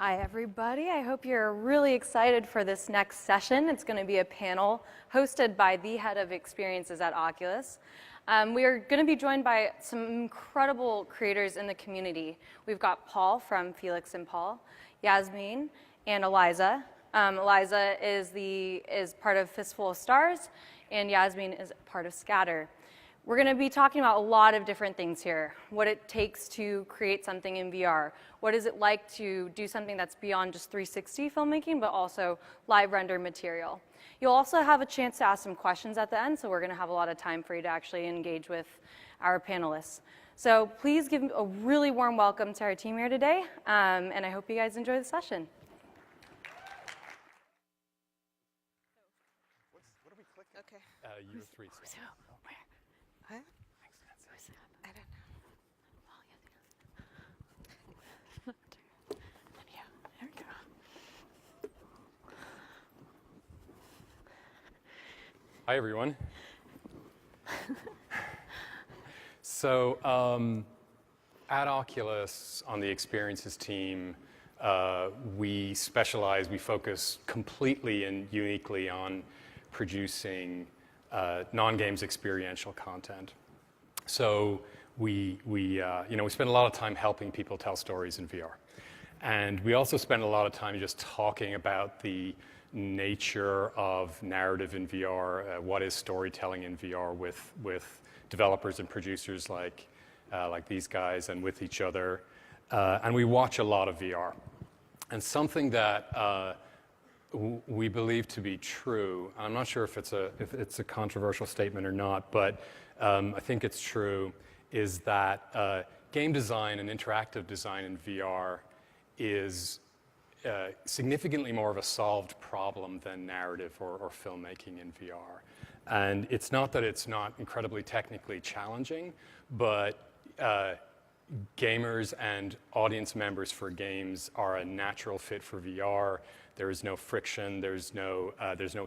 Hi, everybody. I hope you're really excited for this next session. It's going to be a panel hosted by the head of experiences at Oculus. We are going to be joined by some incredible creators in the community. We've got Paul from Felix and Paul, Yasmin, and Eliza. Eliza is part of Fistful of Stars, and Yasmin is part of Scatter. We're going to be talking about a lot of different things here. What it takes to create something in VR. What is it like to do something that's beyond just 360 filmmaking, but also live render material. You'll also have a chance to ask some questions at the end, so we're going to have a lot of time for you to actually engage with our panelists. So please give a really warm welcome to our team here today, and I hope you guys enjoy the session. What do we click? Okay. Year 3. Who's who? Where? What? Who's that? I don't know. And you. There we go. Hi, everyone. So at Oculus, on the experiences team, we focus completely and uniquely on producing non-games experiential content. So we spend a lot of time helping people tell stories in VR. And we also spend a lot of time just talking about the nature of narrative in VR, what is storytelling in VR with developers and producers like these guys and with each other. And we watch a lot of VR. And something that we believe to be true, I'm not sure if it's a controversial statement or not, but I think it's true, is that game design and interactive design in VR is significantly more of a solved problem than narrative or filmmaking in VR. And it's not that it's not incredibly technically challenging, but gamers and audience members for games are a natural fit for VR. There is no friction, there's no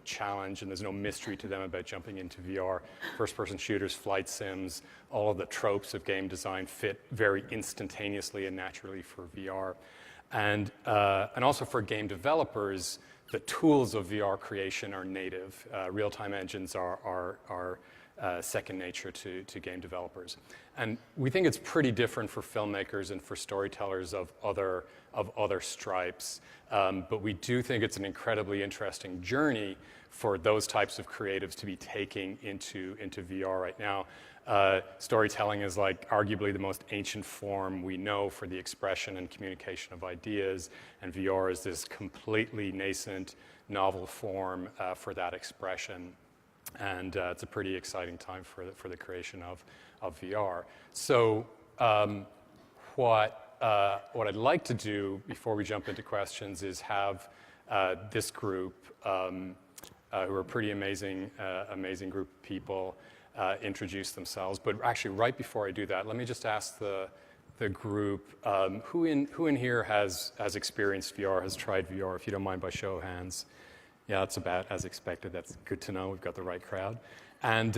challenge, and there's no mystery to them about jumping into VR. First-person shooters, flight sims, all of the tropes of game design fit very instantaneously and naturally for VR. And also for game developers, the tools of VR creation are native. Real-time engines are second nature to game developers. And we think it's pretty different for filmmakers and for storytellers of other stripes. But we do think it's an incredibly interesting journey for those types of creatives to be taking into VR right now. Storytelling is like arguably the most ancient form we know for the expression and communication of ideas, and VR is this completely nascent, novel form for that expression. And it's a pretty exciting time for the creation of VR. So what I'd like to do before we jump into questions is have this group, who are a pretty amazing group of people, introduce themselves. But actually, right before I do that, let me just ask the group, who in here has experienced VR, has tried VR, if you don't mind, by show of hands. Yeah, that's about as expected. That's good to know. We've got the right crowd. And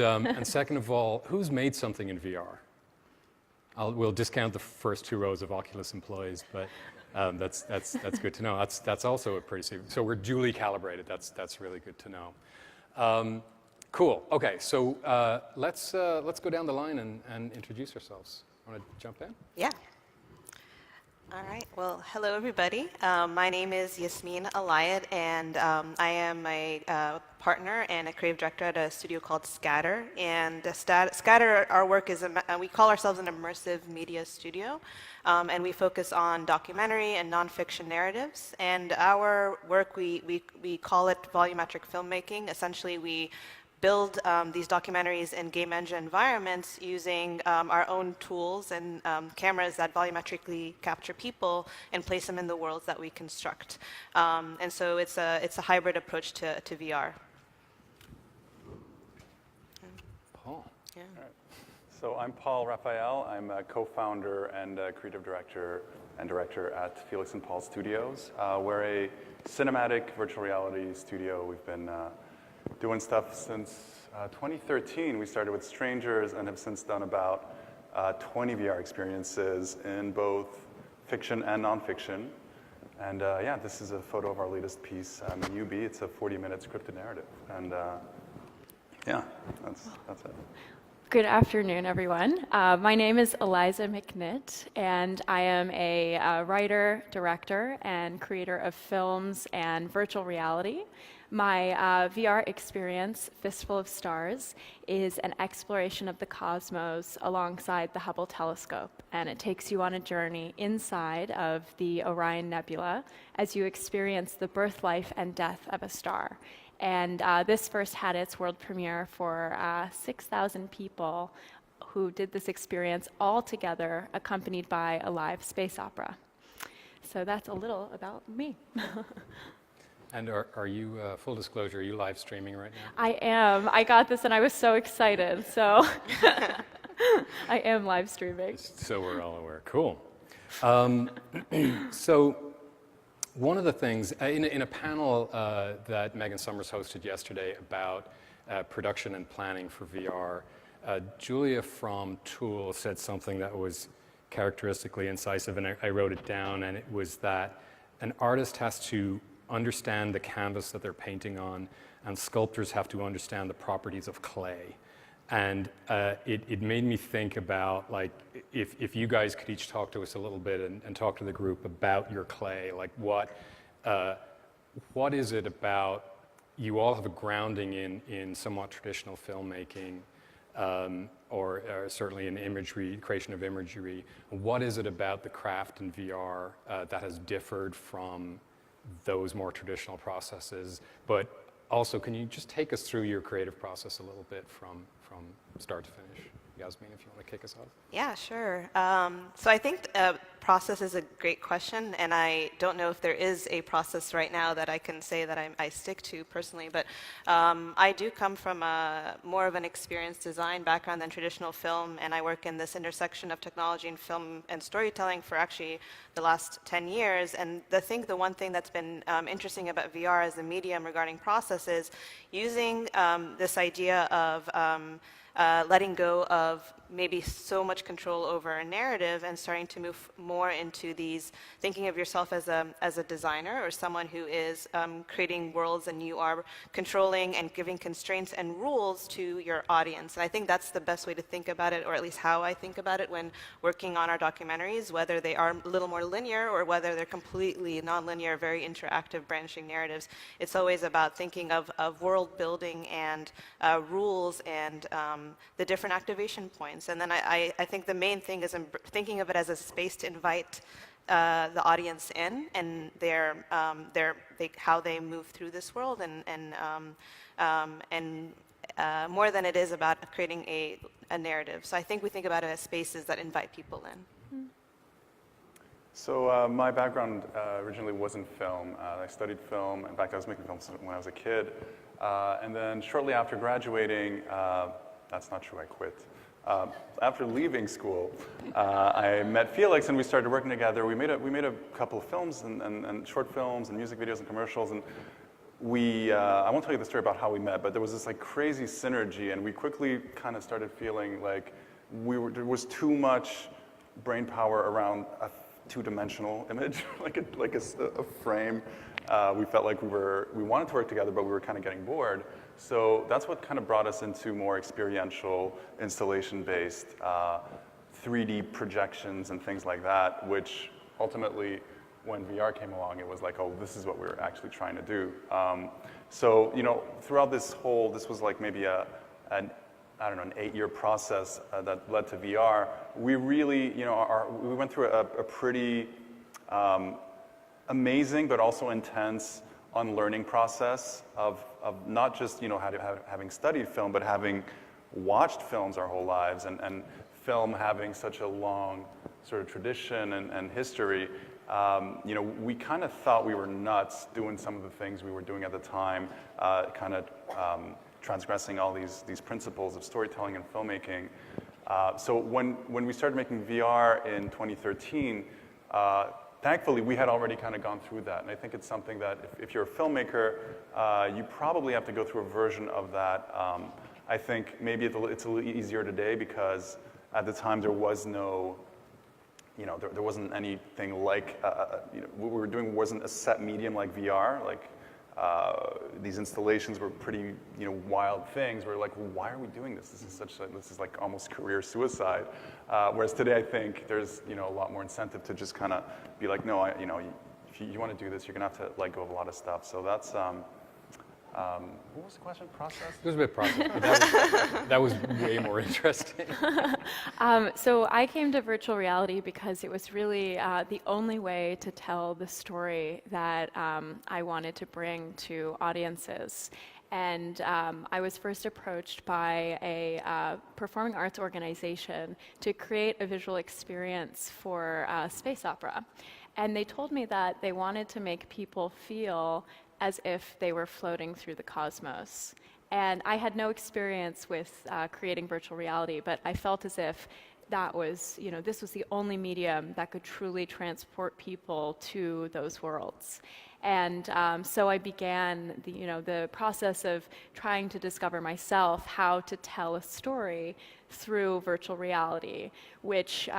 second of all, who's made something in VR? We'll discount the first 2 rows of Oculus employees, but that's good to know. That's also a pretty. So we're duly calibrated. That's really good to know. Cool. Okay. So let's go down the line and introduce ourselves. Want to jump in? Yeah. All right. Well, hello, everybody. My name is Yasmin Alayat, and I am a partner and a creative director at a studio called Scatter. And Scatter, our work is, we call ourselves an immersive media studio, and we focus on documentary and nonfiction narratives. And our work, we call it volumetric filmmaking. Essentially, we build these documentaries in game engine environments using our own tools and cameras that volumetrically capture people and place them in the worlds that we construct. And so it's a hybrid approach to VR. Paul. Yeah. All right. So I'm Paul Raphael. I'm a co-founder and a creative director at Felix and Paul Studios. We're a cinematic virtual reality studio. We've been doing stuff since 2013. We started with Strangers and have since done about 20 VR experiences in both fiction and nonfiction. And yeah, this is a photo of our latest piece, UB. It's a 40-minute scripted narrative. And yeah, that's it. Good afternoon, everyone. My name is Eliza McNitt, and I am a writer, director, and creator of films and virtual reality. My VR experience, Fistful of Stars, is an exploration of the cosmos alongside the Hubble telescope, and it takes you on a journey inside of the Orion Nebula as you experience the birth, life, and death of a star. And this first had its world premiere for 6,000 people who did this experience all together, accompanied by a live space opera. So that's a little about me. And are you, full disclosure, are you live streaming right now? I am. I got this and I was so excited. So I am live streaming. Just so we're all aware. Cool. So one of the things, in a panel that Megan Summers hosted yesterday about production and planning for VR, Julia from Tool said something that was characteristically incisive, and I wrote it down, and it was that an artist has to understand the canvas that they're painting on, and sculptors have to understand the properties of clay. And it made me think about, like, if you guys could each talk to us a little bit and talk to the group about your clay, like what is it about, you all have a grounding in somewhat traditional filmmaking, or certainly in imagery, creation of imagery. What is it about the craft in VR that has differed from those more traditional processes? But also, can you just take us through your creative process a little bit from start to finish? Yasmin, if you want to kick us off. Yeah, sure. So I think process is a great question, and I don't know if there is a process right now that I can say that I stick to personally, but I do come from more of an experienced design background than traditional film, and I work in this intersection of technology and film and storytelling for actually the last 10 years. And the one thing that's been interesting about VR as a medium regarding process is using this idea of letting go of maybe so much control over a narrative and starting to move more into these, thinking of yourself as a designer or someone who is creating worlds, and you are controlling and giving constraints and rules to your audience. And I think that's the best way to think about it, or at least how I think about it when working on our documentaries, whether they are a little more linear or whether they're completely non-linear, very interactive, branching narratives. It's always about thinking of world building and rules and the different activation points. And then I think the main thing is thinking of it as a space to invite the audience in, and how they move through this world, and more than it is about creating a narrative. So I think we think about it as spaces that invite people in. So my background originally was in film. I studied film. In fact, I was making films when I was a kid. And then shortly after graduating, that's not true, I quit. After leaving school, I met Felix and we started working together. We made a couple of films and short films and music videos and commercials, and I won't tell you the story about how we met, but there was this like crazy synergy, and we quickly kind of started feeling like there was too much brain power around a two-dimensional image, like a frame. We felt like we wanted to work together, but we were kind of getting bored. So that's what kind of brought us into more experiential, installation-based 3D projections and things like that, which ultimately, when VR came along, it was like, oh, this is what we're actually trying to do. So, throughout this was like maybe an 8-year process that led to VR. We really, we went through a pretty amazing but also intense unlearning process of not just having studied film, but having watched films our whole lives, and film having such a long sort of tradition and history. We kind of thought we were nuts doing some of the things we were doing at the time, transgressing all these principles of storytelling and filmmaking. So when we started making VR in 2013, thankfully, we had already kind of gone through that, and I think it's something that if you're a filmmaker, you probably have to go through a version of that. I think maybe it's a little easier today because at the time there was no there wasn't anything like, what we were doing wasn't a set medium like VR. Like, these installations were pretty, wild things. We're like, well, why are we doing this? This is like almost career suicide. Whereas today, I think there's, a lot more incentive to just kind of be like, no, if you want to do this, you're gonna have to let go of a lot of stuff. So that's, what was the question? Process? It was a bit process, but that was way more interesting. So I came to virtual reality because it was really the only way to tell the story that I wanted to bring to audiences. And I was first approached by a performing arts organization to create a visual experience for space opera. And they told me that they wanted to make people feel as if they were floating through the cosmos. And I had no experience with creating virtual reality, but I felt as if that was, this was the only medium that could truly transport people to those worlds. And so I began the process of trying to discover myself how to tell a story through virtual reality, which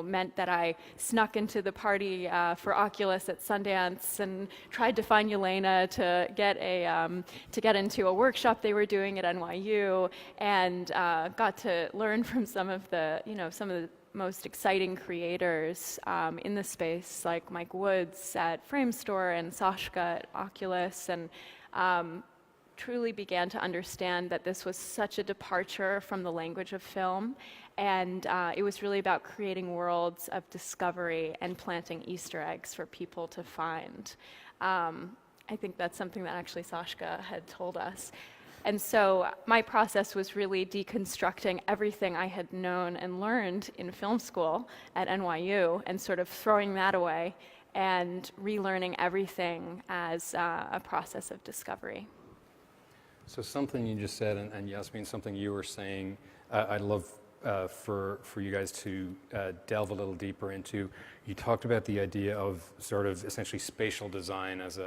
meant that I snuck into the party for Oculus at Sundance and tried to find Yelena to get into a workshop they were doing at NYU, and got to learn from some of the most exciting creators in the space, like Mike Woods at Framestore and Sashka at Oculus, and truly began to understand that this was such a departure from the language of film, and it was really about creating worlds of discovery and planting Easter eggs for people to find. I think that's something that actually Sashka had told us. And so my process was really deconstructing everything I had known and learned in film school at NYU and sort of throwing that away and relearning everything as a process of discovery. So something you just said, and Yasmin, something you were saying, I'd love for you guys to delve a little deeper into. You talked about the idea of sort of essentially spatial design as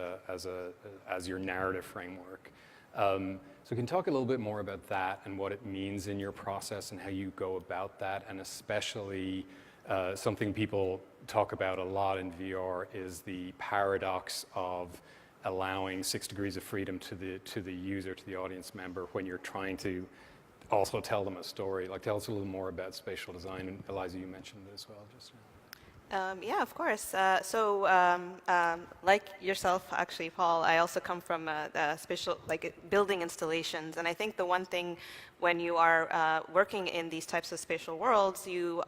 your narrative framework. So can you talk a little bit more about that and what it means in your process and how you go about that, and especially something people talk about a lot in VR is the paradox of allowing 6 degrees of freedom to the user, to the audience member, when you're trying to also tell them a story. Like, tell us a little more about spatial design, and Eliza, you mentioned it as well just now. Yeah, of course. Like yourself, actually, Paul, I also come from the spatial, building installations, and I think the one thing when you are working in these types of spatial worlds, you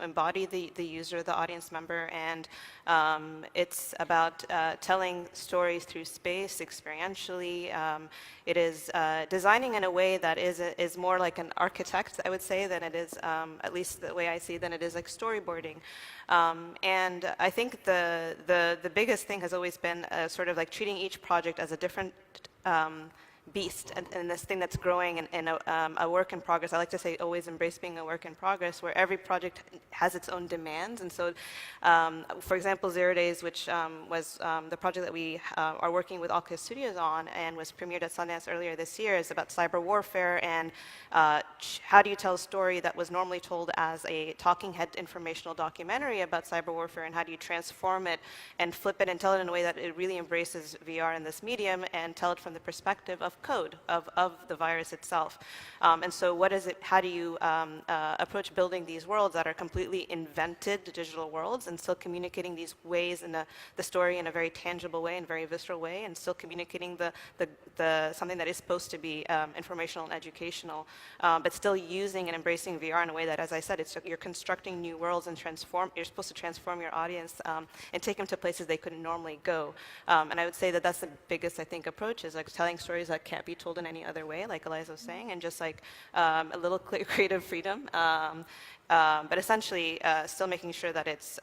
embody the user, the audience member, and it's about telling stories through space experientially. It is designing in a way that is more like an architect, I would say, than it is, at least the way I see, than it is like storyboarding. And I think the biggest thing has always been sort of like treating each project as a different beast and this thing that's growing and a work in progress. I like to say always embrace being a work in progress, where every project has its own demands. And so, for example, 0 Days, which was the project that we are working with Oculus Studios on and was premiered at Sundance earlier this year, is about cyber warfare and how do you tell a story that was normally told as a talking head informational documentary about cyber warfare, and how do you transform it and flip it and tell it in a way that it really embraces VR in this medium and tell it from the perspective of code, of the virus itself. And so what is it, how do you approach building these worlds that are completely invented digital worlds and still communicating these ways in the story in a very tangible way and very visceral way, and still communicating the something that is supposed to be informational and educational, but still using and embracing VR in a way that, as I said, you're constructing new worlds and you're supposed to transform your audience and take them to places they couldn't normally go. And I would say that that's the biggest, I think, approach, is like telling stories that can't be told in any other way, like Eliza was saying, and just like a little creative freedom, but essentially still making sure that it's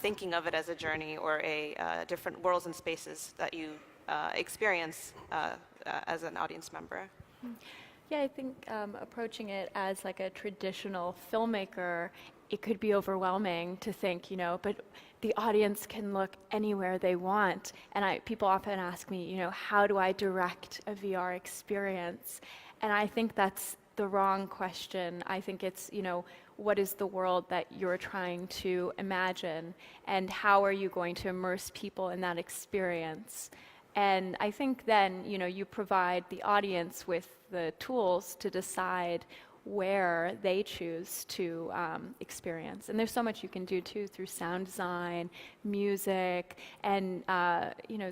thinking of it as a journey or a different worlds and spaces that you experience as an audience member. Yeah, I think approaching it as like a traditional filmmaker, it could be overwhelming to think, but the audience can look anywhere they want. And people often ask me, how do I direct a VR experience? And I think that's the wrong question. I think it's, what is the world that you're trying to imagine, and how are you going to immerse people in that experience. And I think then, you provide the audience with the tools to decide where they choose to experience. And there's so much you can do too through sound design, music, and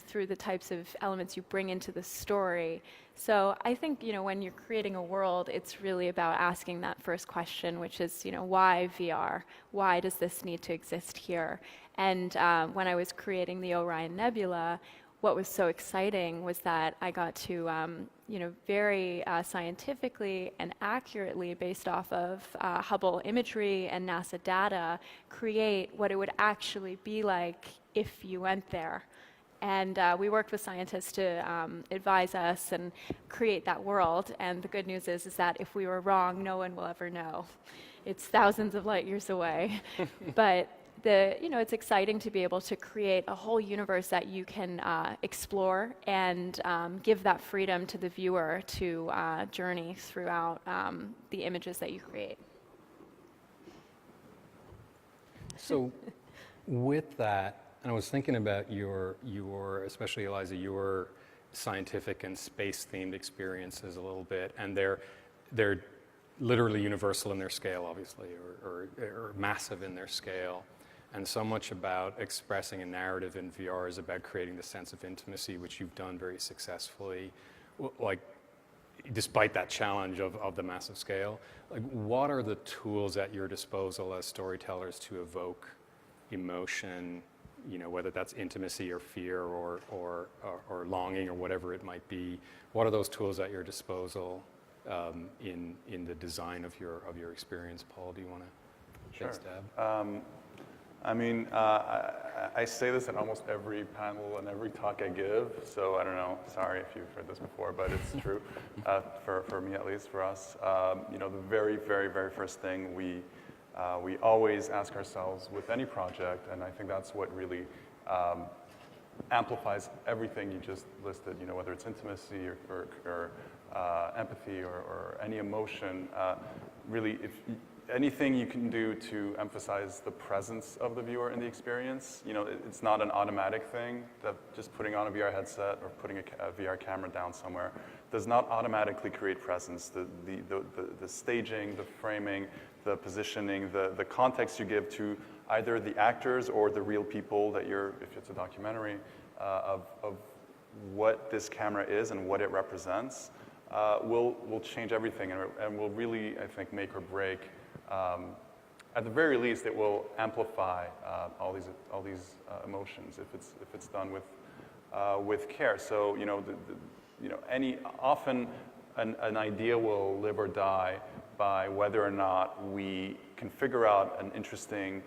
through the types of elements you bring into the story. So I think when you're creating a world, it's really about asking that first question, which is why VR? Why does this need to exist here? And when I was creating the Orion Nebula, what was so exciting was that I got to, very scientifically and accurately, based off of Hubble imagery and NASA data, create what it would actually be like if you went there. And we worked with scientists to advise us and create that world. And the good news is that if we were wrong, no one will ever know. It's thousands of light years away. But it's exciting to be able to create a whole universe that you can explore and give that freedom to the viewer to journey throughout the images that you create. So with that, and I was thinking about your especially Eliza, your scientific and space-themed experiences a little bit, and they're literally universal in their scale, obviously, or massive in their scale. And so much about expressing a narrative in VR is about creating the sense of intimacy, which you've done very successfully, like, despite that challenge of the massive scale. Like, what are the tools at your disposal as storytellers to evoke emotion, whether that's intimacy or fear or longing or whatever it might be? What are those tools at your disposal in the design of your experience? Paul, do you want to take a stab? I say this at almost every panel and every talk I give, so I don't know, sorry if you've heard this before, but it's true, for me at least, for us. The very, very, very first thing we always ask ourselves with any project, and I think that's what really amplifies everything you just listed, whether it's intimacy or empathy or any emotion, really, if anything you can do to emphasize the presence of the viewer in the experience. It's not an automatic thing that just putting on a VR headset or putting a VR camera down somewhere does not automatically create presence. The staging, the framing, the positioning, the context you give to either the actors or the real people that if it's a documentary, of what this camera is and what it represents, will change everything and will really, I think, make or break. At the very least, it will amplify all these emotions if it's done with care. So often an idea will live or die by whether or not we can figure out an interesting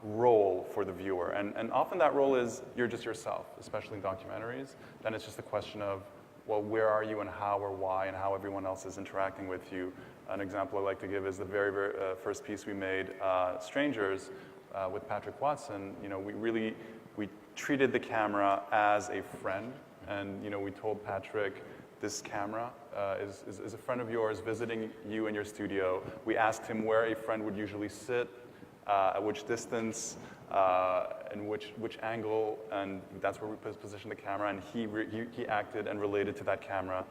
role for the viewer, and often that role is you're just yourself, especially in documentaries. Then it's just a question of, well, where are you and how or why and how everyone else is interacting with you. An example I like to give is the very, very first piece we made, Strangers, with Patrick Watson. We treated the camera as a friend, and we told Patrick, this camera is a friend of yours visiting you in your studio. We asked him where a friend would usually sit, at which distance, and which angle, and that's where we positioned the camera, and he acted and related to that camera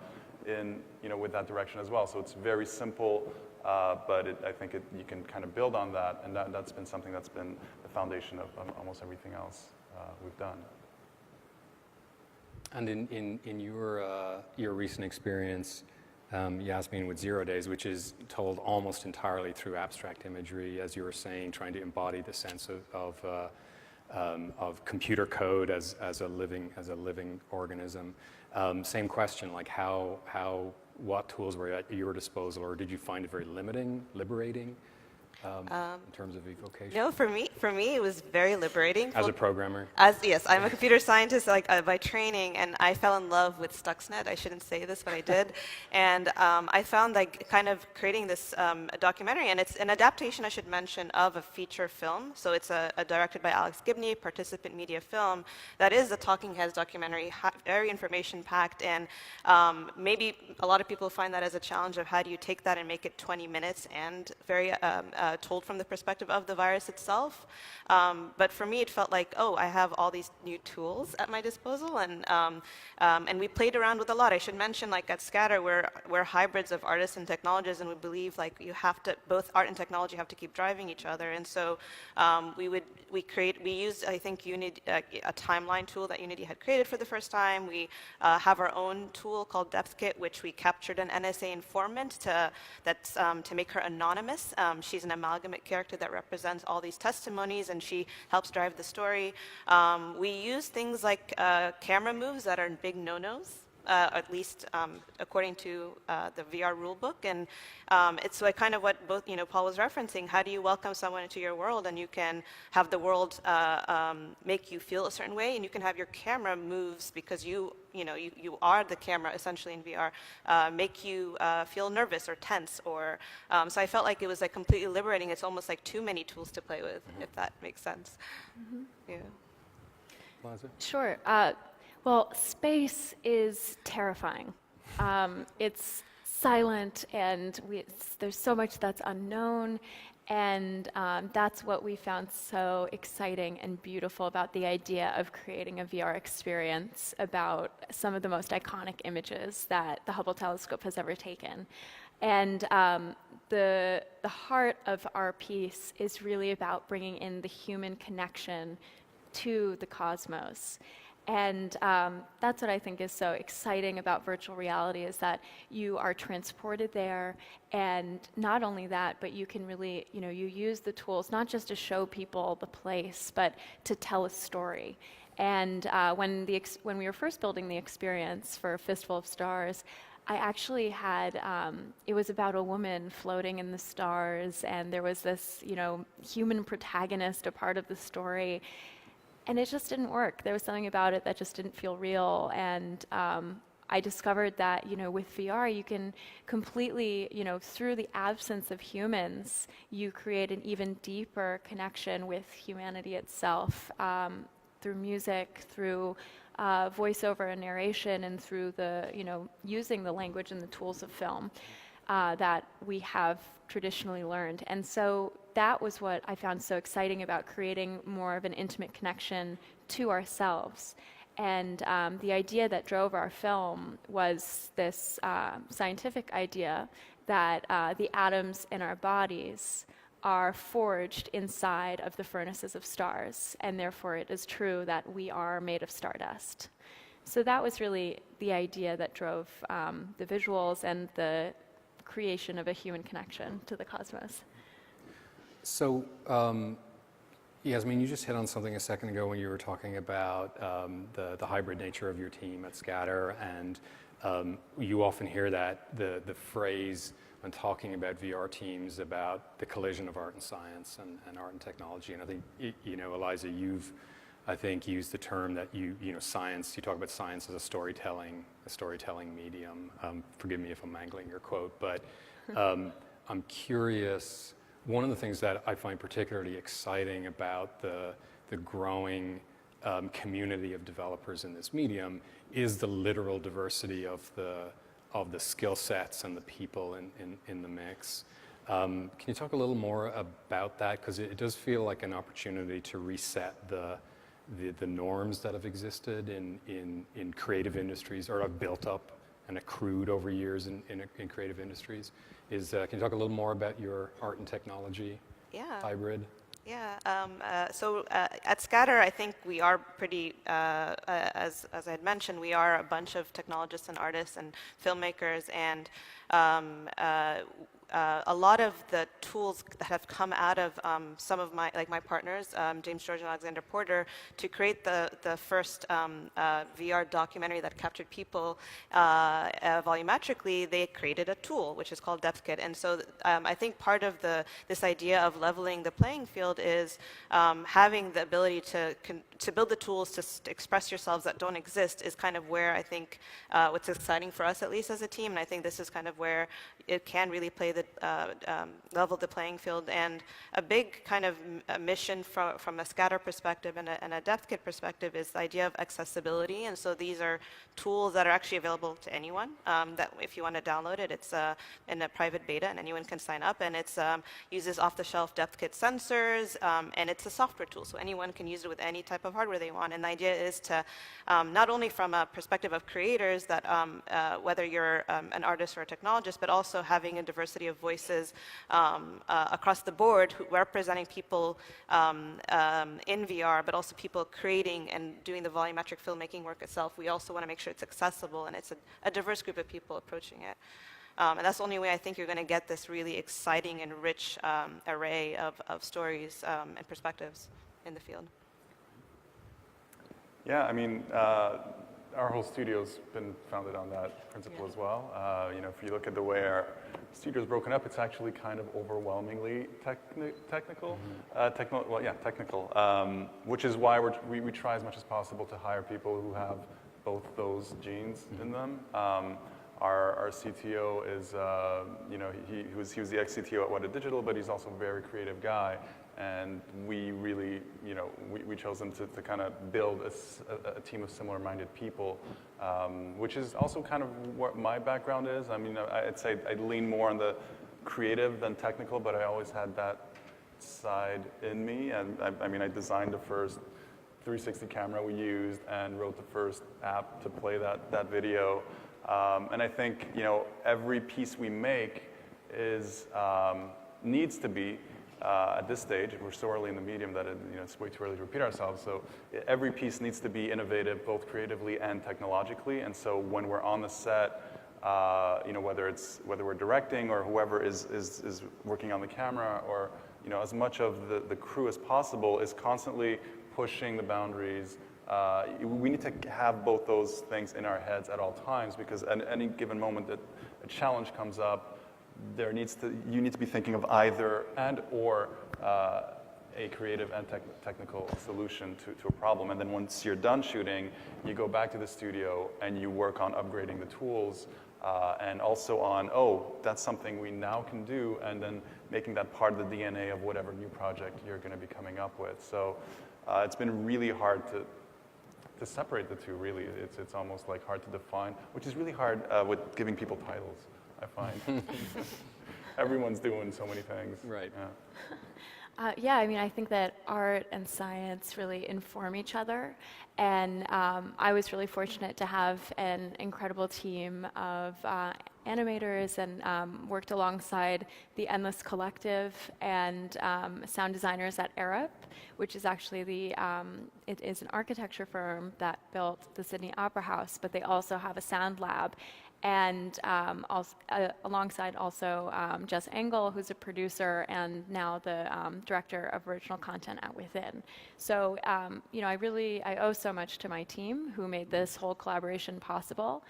with that direction as well. So it's very simple, but I think you can kind of build on that, and that's been something that's been the foundation of almost everything else we've done. And in your recent experience, Yasmin, with 0 Days, which is told almost entirely through abstract imagery, as you were saying, trying to embody the sense of computer code as a living organism. Same question, like what tools were at your disposal, or did you find it very liberating? in terms of evocation? No, for me, it was very liberating. As a programmer? Yes, I'm a computer scientist by training, and I fell in love with Stuxnet. I shouldn't say this, but I did. And I found kind of creating this documentary, and it's an adaptation, I should mention, of a feature film. So it's a directed by Alex Gibney, participant media film, that is a Talking Heads documentary, very information-packed, and maybe a lot of people find that as a challenge of how do you take that and make it 20 minutes and very told from the perspective of the virus itself. But for me, it felt like, oh, I have all these new tools at my disposal, and we played around with a lot. I should mention, like at Scatter, we're hybrids of artists and technologists, and we believe like you have to, both art and technology have to keep driving each other. And so we used, I think, Unity, a timeline tool that Unity had created for the first time. We have our own tool called DepthKit, which we captured an NSA informant to make her anonymous. She's an amalgamate character that represents all these testimonies, and she helps drive the story. We use things like camera moves that are big no-nos, at least according to the VR rulebook. And it's like kind of what both Paul was referencing. How do you welcome someone into your world, and you can have the world make you feel a certain way, and you can have your camera moves because you are the camera essentially in VR, make you feel nervous or tense, or so I felt like it was like completely liberating. It's almost like too many tools to play with, if that makes sense. Yeah. Liza? Sure. Well, space is terrifying. It's silent, and there's so much that's unknown, and that's what we found so exciting and beautiful about the idea of creating a VR experience about some of the most iconic images that the Hubble telescope has ever taken. And the heart of our piece is really about bringing in the human connection to the cosmos. And that's what I think is so exciting about virtual reality, is that you are transported there, and not only that, but you can really, you use the tools not just to show people the place, but to tell a story. And when we were first building the experience for Fistful of Stars, I actually had, it was about a woman floating in the stars, and there was this, human protagonist, a part of the story. And it just didn't work. There was something about it that just didn't feel real. And I discovered that, with VR, you can completely, through the absence of humans, you create an even deeper connection with humanity itself, through music, through voiceover and narration, and through the, using the language and the tools of film that we have traditionally learned. And so that was what I found so exciting about creating more of an intimate connection to ourselves. And the idea that drove our film was this scientific idea that the atoms in our bodies are forged inside of the furnaces of stars, and therefore it is true that we are made of stardust. So that was really the idea that drove the visuals and the creation of a human connection to the cosmos. So, Yasmin, you just hit on something a second ago when you were talking about the hybrid nature of your team at Scatter, and you often hear that the phrase when talking about VR teams about the collision of art and science and art and technology. And I think Eliza, you've used the term that science. You talk about science as a storytelling medium. Forgive me if I'm mangling your quote, but I'm curious. One of the things that I find particularly exciting about the growing community of developers in this medium is the literal diversity of the skill sets and the people in the mix. Can you talk a little more about that? Because it does feel like an opportunity to reset the norms that have existed in creative industries, or have built up and accrued over years in creative industries. Can you talk a little more about your art and technology hybrid? Yeah. So at Scatter, I think we are pretty, as I had mentioned, we are a bunch of technologists and artists and filmmakers, and a lot of the tools that have come out of some of my partners, James George and Alexander Porter, to create the first VR documentary that captured people volumetrically, they created a tool which is called DepthKit. And so I think part of this idea of leveling the playing field is having the ability to build the tools to express yourselves that don't exist is kind of where I think what's exciting for us, at least as a team. And I think this is kind of where it can really play the level the playing field. And a big kind of mission from a scatter perspective and a DepthKit perspective is the idea of accessibility. And so these are tools that are actually available to anyone. That if you want to download it, it's in a private beta, and anyone can sign up. And it uses off-the-shelf DepthKit sensors, and it's a software tool, so anyone can use it with any type of hardware they want. And the idea is to not only from a perspective of creators, that whether you're an artist or a technologist, but also having a diversity of voices across the board, representing people in VR, but also people creating and doing the volumetric filmmaking work itself. We also want to make sure it's accessible, and it's a diverse group of people approaching it. And that's the only way I think you're going to get this really exciting and rich array of stories and perspectives in the field. Yeah, I mean, our whole studio's been founded on that principle as well. If you look at the way our studio is broken up, it's actually kind of overwhelmingly technical. Technical, which is why we try as much as possible to hire people who have both those genes in them. Our CTO is, he was the ex-CTO at What a Digital, but he's also a very creative guy. And we really, we chose him to kind of build a team of similar-minded people, which is also kind of what my background is. I mean, I'd say I lean more on the creative than technical, but I always had that side in me. And I designed the first 360 camera we used and wrote the first app to play that video. And I think, every piece we make needs to be, at this stage, we're so early in the medium that it's way too early to repeat ourselves. So every piece needs to be innovative, both creatively and technologically. And so when we're on the set, whether we're directing or whoever is working on the camera, or as much of the crew as possible is constantly pushing the boundaries. We need to have both those things in our heads at all times, because at any given moment that a challenge comes up, you need to be thinking of either or a creative and technical solution to a problem. And then once you're done shooting, you go back to the studio and you work on upgrading the tools and also on, that's something we now can do, and then making that part of the DNA of whatever new project you're going to be coming up with. So it's been really hard to separate the two, really. It's almost like hard to define, which is really hard with giving people titles, I find. Everyone's doing so many things. Right. Yeah. I think that art and science really inform each other. And I was really fortunate to have an incredible team of animators and worked alongside the Endless Collective and sound designers at Arup, which is actually it is an architecture firm that built the Sydney Opera House, but they also have a sound lab. And alongside also Jess Engel, who's a producer and now the director of original content at Within. So, I owe so much to my team who made this whole collaboration possible.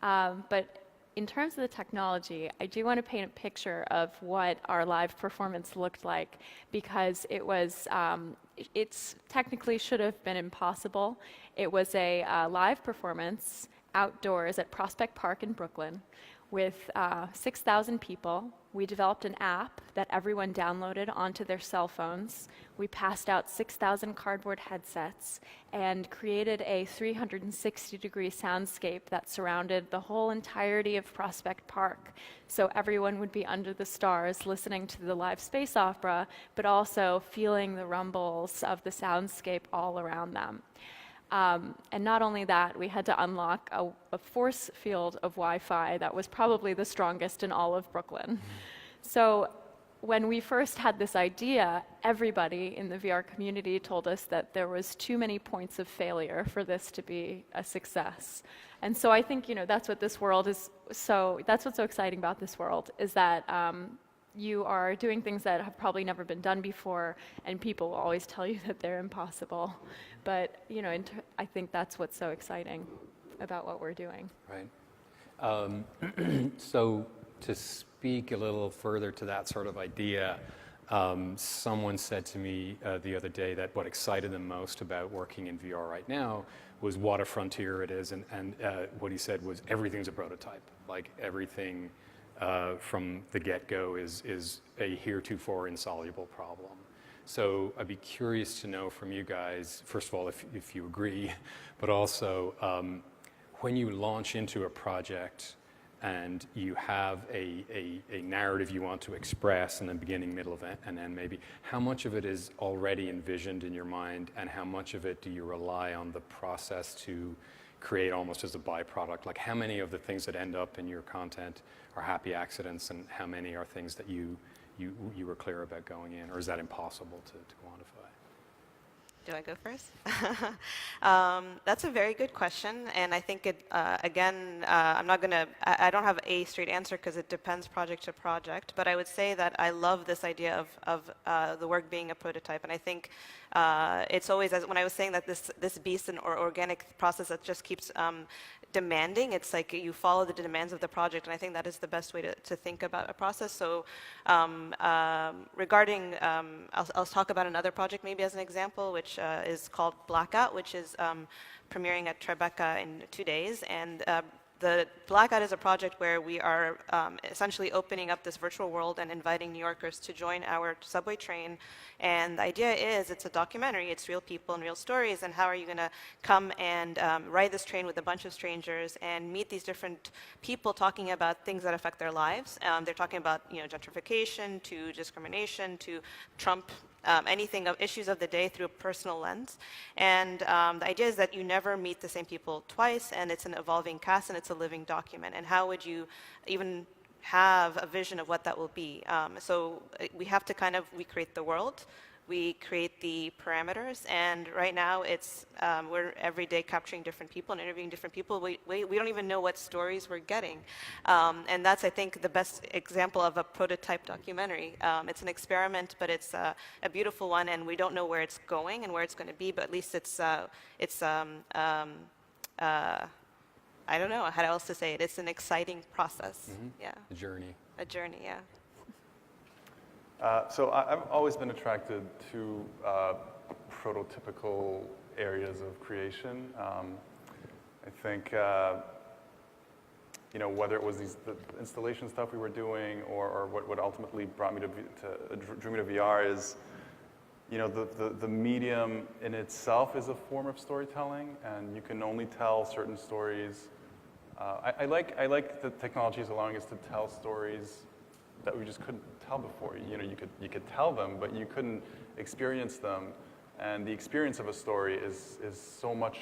But in terms of the technology, I do want to paint a picture of what our live performance looked like, because it was, it's technically should have been impossible. It was a live performance outdoors at Prospect Park in Brooklyn with 6,000 people. We developed an app that everyone downloaded onto their cell phones. We passed out 6,000 cardboard headsets and created a 360-degree soundscape that surrounded the whole entirety of Prospect Park. So everyone would be under the stars listening to the live space opera, but also feeling the rumbles of the soundscape all around them. And not only that, we had to unlock a force field of Wi-Fi that was probably the strongest in all of Brooklyn. So when we first had this idea, everybody in the VR community told us that there was too many points of failure for this to be a success. And so I think, that's what this world is that's what's so exciting about this world, is that you are doing things that have probably never been done before, and people will always tell you that they're impossible. But, I think that's what's so exciting about what we're doing. Right. So to speak a little further to that sort of idea, someone said to me the other day that what excited them most about working in VR right now was what a frontier it is, and what he said was everything's a prototype. Like everything from the get-go is a heretofore insoluble problem. So I'd be curious to know from you guys, first of all, if you agree, but also when you launch into a project and you have a narrative you want to express in the beginning, middle, and end maybe, how much of it is already envisioned in your mind, and how much of it do you rely on the process to create almost as a byproduct? Like how many of the things that end up in your content are happy accidents, and how many are things that you were clear about going in, or is that impossible to quantify? Do I go first? That's a very good question, and I think it, again, I don't have a straight answer because it depends project to project, but I would say that I love this idea of the work being a prototype, and I think it's always, when I was saying that this beast or organic process that just keeps demanding, it's like you follow the demands of the project, and I think that is the best way to think about a process. So regarding, I'll talk about another project maybe as an example, which is called Blackout, which is premiering at Tribeca in 2 days. And the Blackout is a project where we are essentially opening up this virtual world and inviting New Yorkers to join our subway train. And the idea is it's a documentary. It's real people and real stories. And how are you going to come and ride this train with a bunch of strangers and meet these different people talking about things that affect their lives? They're talking about gentrification, to discrimination, to Trump, anything of issues of the day through a personal lens. And the idea is that you never meet the same people twice, and it's an evolving cast, and it's a living document. And how would you even have a vision of what that will be? So we have to we create the world, we create the parameters, and right now it's we're every day capturing different people and interviewing different people. We don't even know what stories we're getting, and that's, I think, the best example of a prototype documentary. It's an experiment, but it's a beautiful one, and we don't know where it's going and where it's going to be, but at least I don't know how else to say it. It's an exciting process. Mm-hmm. Yeah. A journey. A journey, yeah. So I've always been attracted to prototypical areas of creation. I think, whether it was the installation stuff we were doing, or what ultimately brought me drew me to VR is, the medium in itself is a form of storytelling, and you can only tell certain stories. I like the technology is allowing us to tell stories that we just couldn't tell before. You could tell them, but you couldn't experience them. And the experience of a story is so much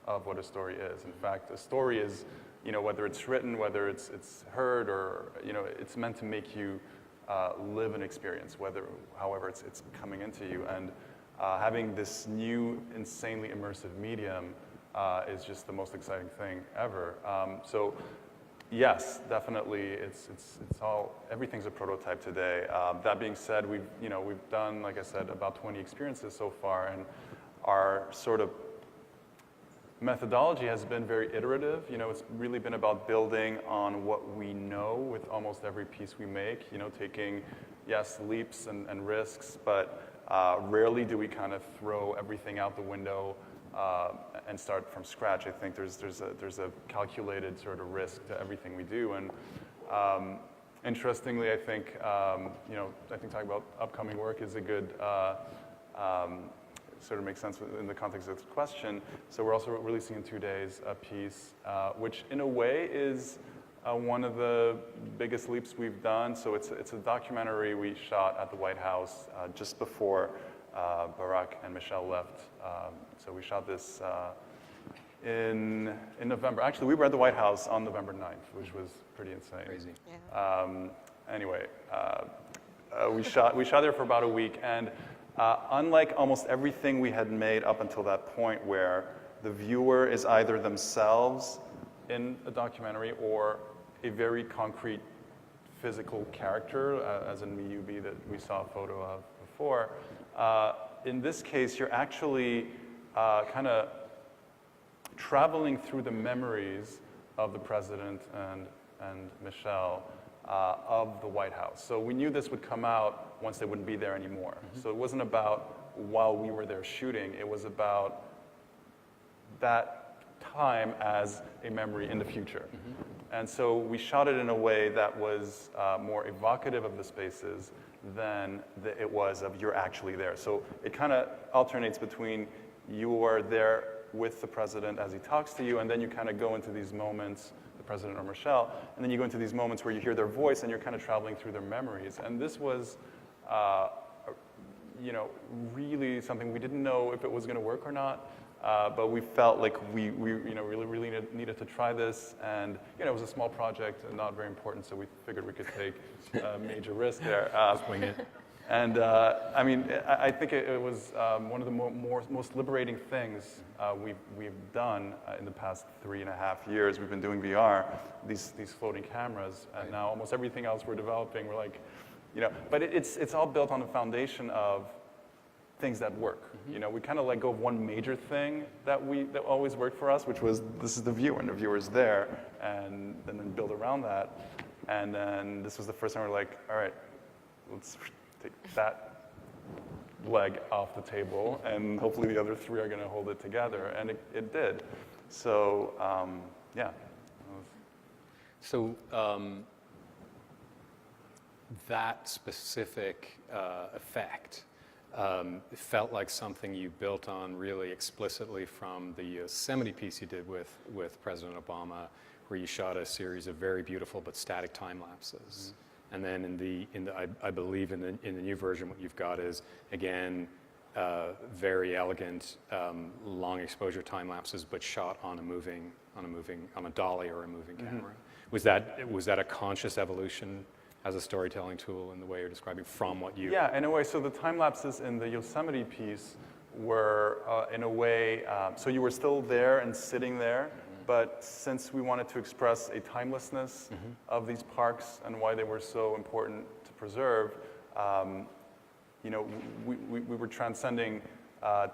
of what a story is. In fact, a story is, whether it's written, whether it's heard, or it's meant to make you live an experience, however it's coming into you. And having this new, insanely immersive medium is just the most exciting thing ever. So. Yes, definitely. Everything's a prototype today. That being said, we've done, like I said, about 20 experiences so far, and our sort of methodology has been very iterative. It's really been about building on what we know with almost every piece we make. Taking, yes, leaps and risks, but rarely do we kind of throw everything out the window and start from scratch. I think there's a calculated sort of risk to everything we do, and interestingly, I think talking about upcoming work is a good sort of makes sense in the context of this question. So we're also releasing in 2 days a piece, which in a way is one of the biggest leaps we've done. So it's a documentary we shot at the White House just before Barack and Michelle left. So we shot this in November. Actually, we were at the White House on November 9th, which was pretty insane. Crazy. Yeah. Anyway, we shot there for about a week, and unlike almost everything we had made up until that point, where the viewer is either themselves in a documentary or a very concrete physical character, as in Miyubi that we saw a photo of before, in this case, you're actually kind of traveling through the memories of the president and Michelle of the White House. So we knew this would come out once they wouldn't be there anymore. So it wasn't about while we were there shooting, it was about that time as a memory in the future. And so we shot it in a way that was more evocative of the spaces than it was of you're actually there. So it kind of alternates between you are there with the president as he talks to you, and then you kind of go into these moments, the president or Michelle, and then you go into these moments where you hear their voice and you're kind of traveling through their memories. And this was, really something we didn't know if it was going to work or not, but we felt like we really needed to try this, and it was a small project and not very important, so we figured we could take a major risk there. Wing it. And I think it was one of the most liberating things we've done in the past 3.5 years. We've been doing VR, these floating cameras, and now almost everything else we're developing, we're like, but it's all built on the foundation of things that work. We kind of let go of one major thing that always worked for us, which was this is the viewer, and the viewer's there, and then build around that. And then this was the first time we're like, all right, let's take that leg off the table, and hopefully the other three are going to hold it together, and it did. So, yeah. So that specific effect felt like something you built on really explicitly from the Yosemite piece you did with President Obama, where you shot a series of very beautiful but static time lapses. And then I believe in the new version, what you've got is again very elegant long exposure time lapses, but shot on a dolly or a moving camera. Was that a conscious evolution as a storytelling tool in the way you're describing from what you? Yeah, in a way. So the time lapses in the Yosemite piece were in a way. So you were still there and sitting there. But since we wanted to express a timelessness of these parks and why they were so important to preserve, we were transcending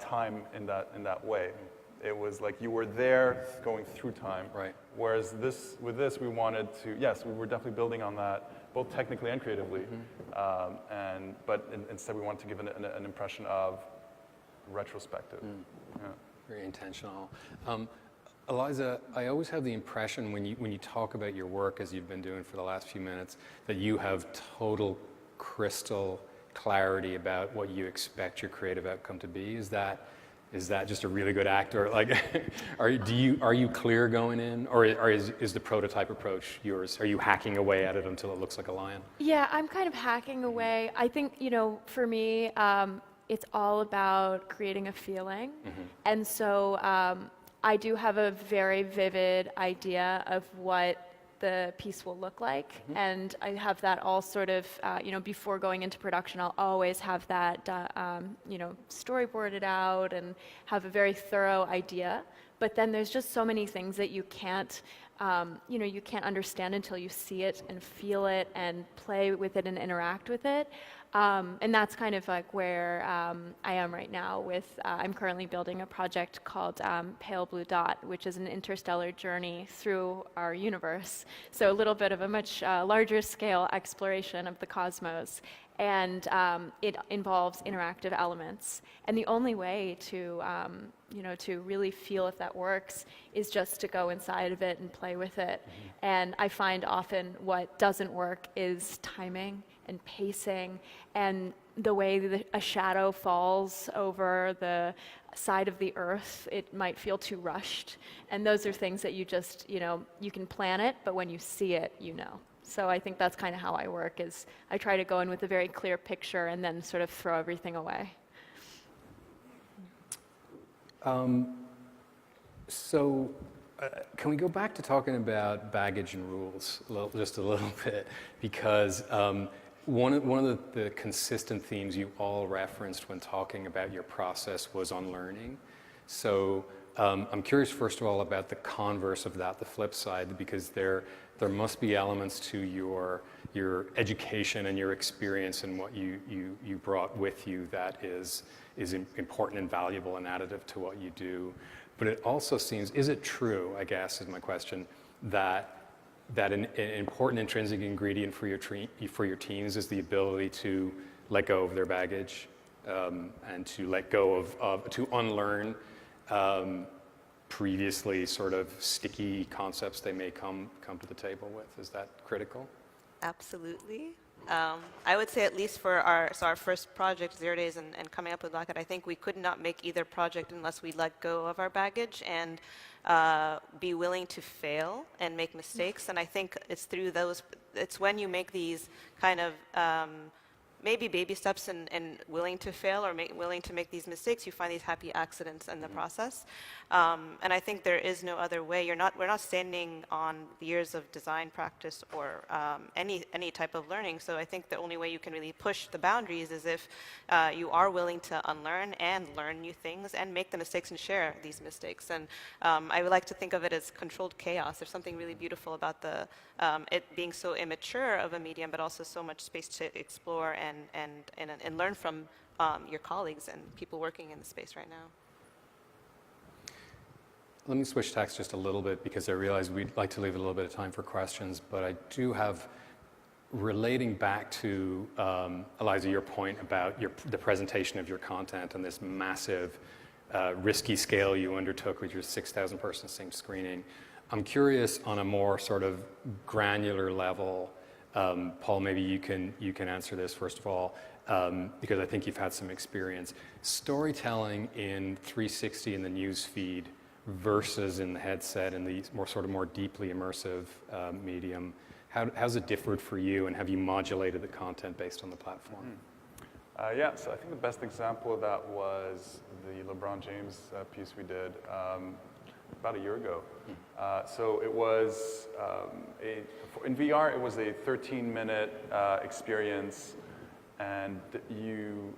time in that way. It was like you were there going through time. Right. Whereas with this, we wanted to, yes, we were definitely building on that, both technically and creatively. But instead, we wanted to give an impression of retrospective. Yeah. Very intentional. Eliza, I always have the impression when you talk about your work, as you've been doing for the last few minutes, that you have total crystal clarity about what you expect your creative outcome to be. Is that just a really good actor? Like, are you clear going in, or is the prototype approach yours? Are you hacking away at it until it looks like a lion? Yeah, I'm kind of hacking away. I think, for me, it's all about creating a feeling. And so I do have a very vivid idea of what the piece will look like, and I have that all sort of, before going into production, I'll always have that, storyboarded out and have a very thorough idea. But then there's just so many things that you can't understand until you see it and feel it and play with it and interact with it. And that's kind of like where I am right now with, I'm currently building a project called Pale Blue Dot, which is an interstellar journey through our universe. So a little bit of a much larger scale exploration of the cosmos. And it involves interactive elements. And the only way to really feel if that works is just to go inside of it and play with it. And I find often what doesn't work is timing and pacing and the way a shadow falls over the side of the earth. It might feel too rushed. And those are things that you just, you can plan it, but when you see it, So I think that's kind of how I work, is I try to go in with a very clear picture and then sort of throw everything away. Can we go back to talking about baggage and rules just a little bit? Because One of the consistent themes you all referenced when talking about your process was unlearning. So I'm curious, first of all, about the converse of that, the flip side, because there must be elements to your education and your experience and what you brought with you that is important and valuable and additive to what you do. But it also seems, is it true, I guess is my question, that an important intrinsic ingredient for your teams is the ability to let go of their baggage and to let go to unlearn previously sort of sticky concepts they may come to the table with. Is that critical? Absolutely. I would say at least for our first project, 0 Days, and coming up with Black Hat, I think we could not make either project unless we let go of our baggage and be willing to fail and make mistakes. And I think it's through it's when you make these kind of maybe baby steps and willing to fail or willing to make these mistakes, you find these happy accidents in the process. And I think there is no other way. We're not standing on years of design practice or any type of learning. So I think the only way you can really push the boundaries is if you are willing to unlearn and learn new things and make the mistakes and share these mistakes. And I would like to think of it as controlled chaos. There's something really beautiful about it being so immature of a medium, but also so much space to explore and learn from your colleagues and people working in the space right now. Let me switch tacks just a little bit because I realize we'd like to leave a little bit of time for questions, but I do have, relating back to, Eliza, your point about the presentation of your content and this massive, risky scale you undertook with your 6,000 person same screening. I'm curious on a more sort of granular level, Paul, maybe you can answer this first of all, because I think you've had some experience. Storytelling in 360 in the news feed versus in the headset and the more deeply immersive medium. How's it differed for you, and have you modulated the content based on the platform? Yeah, so I think the best example of that was the LeBron James piece we did about a year ago. So it was in VR, it was a 13-minute experience, and you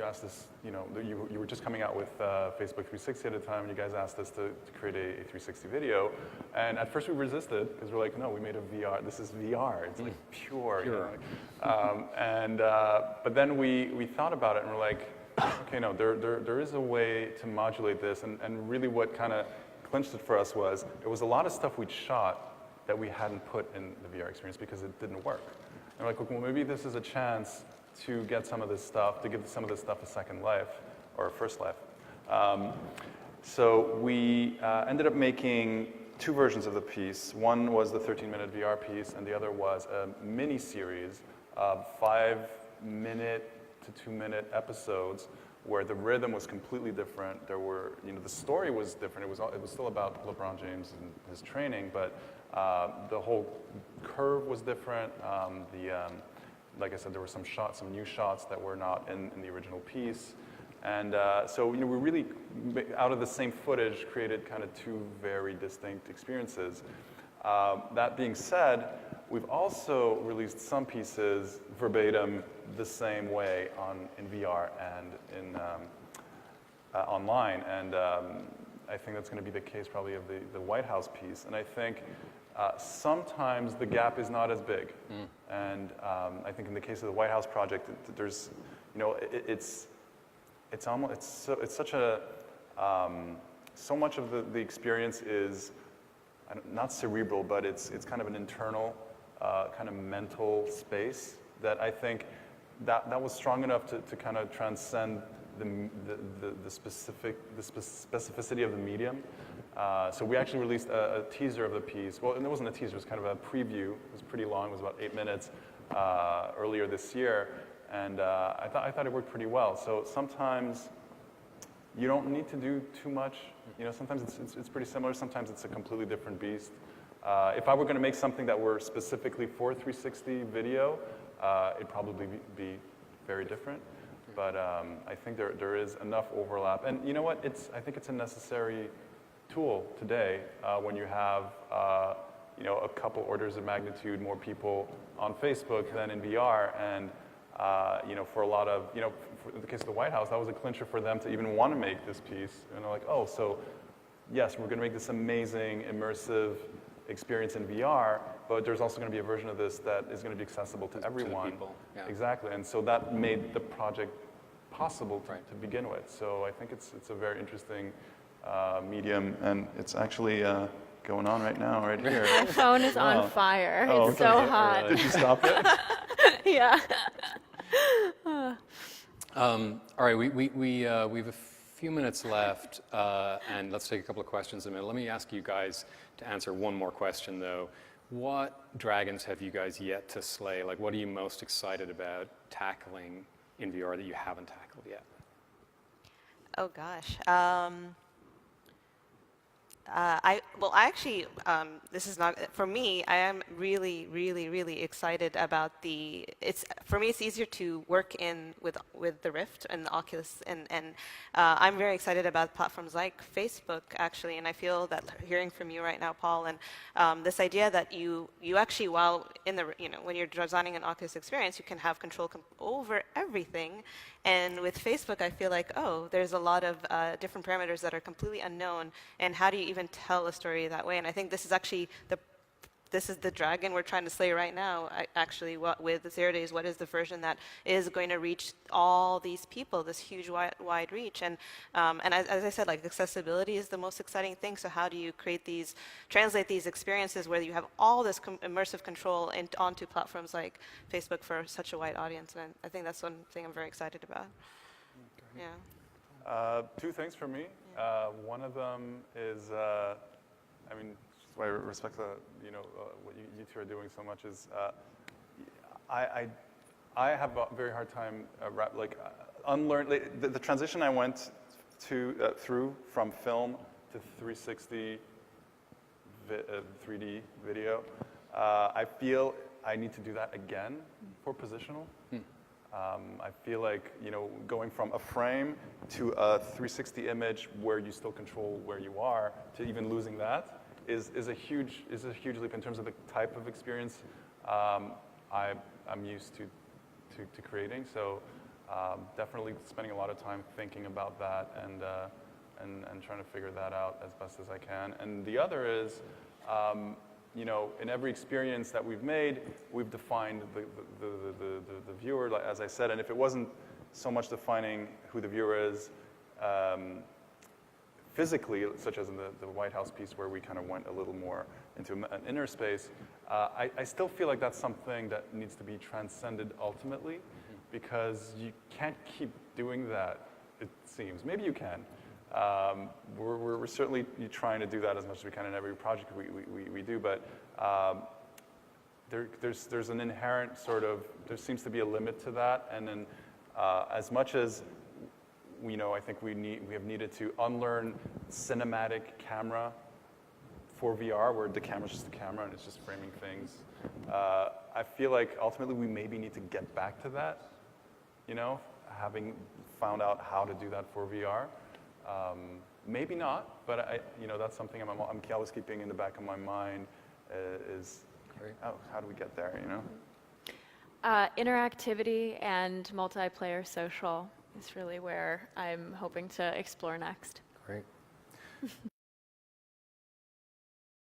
asked us, you were just coming out with Facebook 360 at the time, and you guys asked us to create a 360 video, and at first we resisted because we're like, no, we made a VR. This is VR. It's like pure. But then we thought about it, and we're like, okay, no, there is a way to modulate this, and really what kind of clinched it for us was it was a lot of stuff we'd shot that we hadn't put in the VR experience because it didn't work. And we're like, well, maybe this is a chance to get some of this stuff, to give some of this stuff a second life, or a first life. So we ended up making two versions of the piece. One was the 13-minute VR piece, and the other was a mini-series of 5-minute to 2-minute episodes where the rhythm was completely different. There were, the story was different. It was still about LeBron James and his training, but the whole curve was different. Like I said, there were some new shots that were not in the original piece. And so we really, out of the same footage, created kind of two very distinct experiences. That being said, we've also released some pieces verbatim the same way in VR and in online. And I think that's going to be the case probably of the White House piece. And I think sometimes the gap is not as big. And I think in the case of the White House project, there's, it's such a, so much of the experience is not cerebral, but it's kind of an internal kind of mental space that I think that was strong enough to kind of transcend the specificity of the medium. So we actually released a teaser of the piece. Well, and it wasn't a teaser, it was kind of a preview. It was pretty long, it was about 8 minutes earlier this year. And I thought it worked pretty well. So sometimes you don't need to do too much. Sometimes it's pretty similar, sometimes it's a completely different beast. If I were going to make something that were specifically for 360 video, it'd probably be very different. But I think there is enough overlap. And you know what? I think it's a necessary tool today when you have a couple orders of magnitude more people on Facebook than in VR. And for a lot of, in the case of the White House, that was a clincher for them to even want to make this piece. And they're like, oh, so yes, we're going to make this amazing, immersive experience in VR, but there's also going to be a version of this that is going to be accessible to everyone. To the people, yeah. Exactly, and so that made the project possible to begin with. So I think it's a very interesting medium, and it's actually going on right now, right here. My phone is on fire. Oh, It's okay. so hot. Did you stop it? Yeah. All right, we have a few minutes left, and let's take a couple of questions in a minute. Let me ask you guys to answer one more question, though. What dragons have you guys yet to slay? Like, what are you most excited about tackling in VR that you haven't tackled yet? Oh gosh. This is not for me. I am really, really, really excited about for me, it's easier to work with the Rift and the Oculus, and I'm very excited about platforms like Facebook, actually. And I feel that hearing from you right now, Paul, and this idea that you actually, while in the when you're designing an Oculus experience, you can have control over everything. And with Facebook, I feel like, oh, there's a lot of different parameters that are completely unknown, and how do you even tell a story that way? And I think this is actually the dragon we're trying to slay right now. With the 0 Days, what is the version that is going to reach all these people, this huge wide reach? And as I said, like, accessibility is the most exciting thing. So how do you translate these experiences where you have all this immersive control onto platforms like Facebook for such a wide audience? And I think that's one thing I'm very excited about. Okay. Yeah. Two things for me. One of them is, why I respect what you two are doing so much is, I have a very hard time the transition I went through from film to 360 3D video. I feel I need to do that again for positional. I feel like going from a frame to a 360 image where you still control where you are, to even losing that is a huge leap in terms of the type of experience I'm used to creating. So definitely spending a lot of time thinking about that and trying to figure that out as best as I can. And the other is, in every experience that we've made, we've defined the viewer, as I said, and if it wasn't so much defining who the viewer is physically, such as in the White House piece where we kind of went a little more into an inner space, I still feel like that's something that needs to be transcended ultimately, because you can't keep doing that, it seems. Maybe you can. We're certainly trying to do that as much as we can in every project we do, but there's an inherent there seems to be a limit to that, and then as much as I think we have needed to unlearn cinematic camera for VR, where the camera's just a camera and it's just framing things. I feel like ultimately we maybe need to get back to that, having found out how to do that for VR. Maybe not, but that's something I'm always keeping in the back of my mind. How do we get there? Interactivity and multiplayer social is really where I'm hoping to explore next. Great.